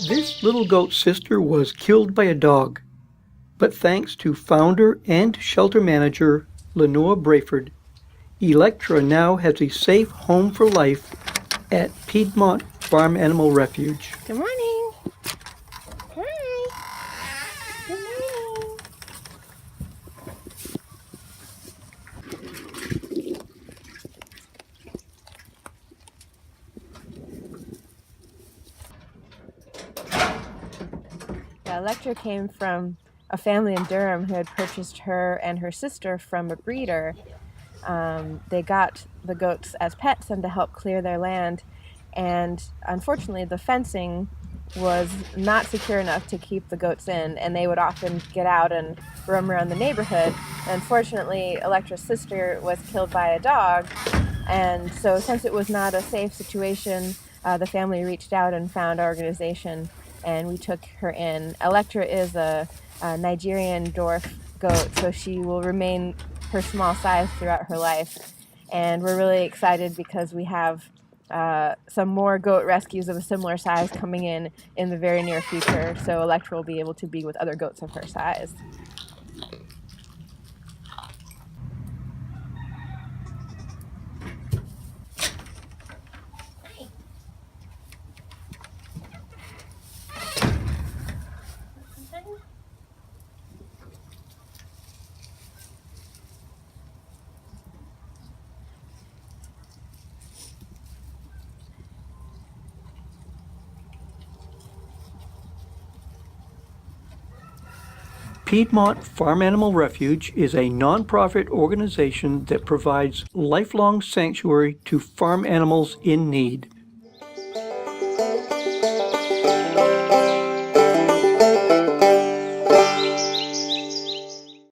This little goat's sister was killed by a dog, but thanks to founder and shelter manager Lenore Brayford, Electra now has a safe home for life at Piedmont Farm Animal Refuge. Good morning. Hi. Good morning. Electra came from a family in Durham who had purchased her and her sister from a breeder. They got the goats as pets and to help clear their land, and unfortunately the fencing was not secure enough to keep the goats in, and they would often get out and roam around the neighborhood. Unfortunately, Electra's sister was killed by a dog, and so since it was not a safe situation, the family reached out and found our organization, and we took her in. Electra is a Nigerian Dwarf goat, so she will remain her small size throughout her life. And we're really excited because we have some more goat rescues of a similar size coming in the very near future, so Electra will be able to be with other goats of her size. Piedmont Farm Animal Refuge is a nonprofit organization that provides lifelong sanctuary to farm animals in need.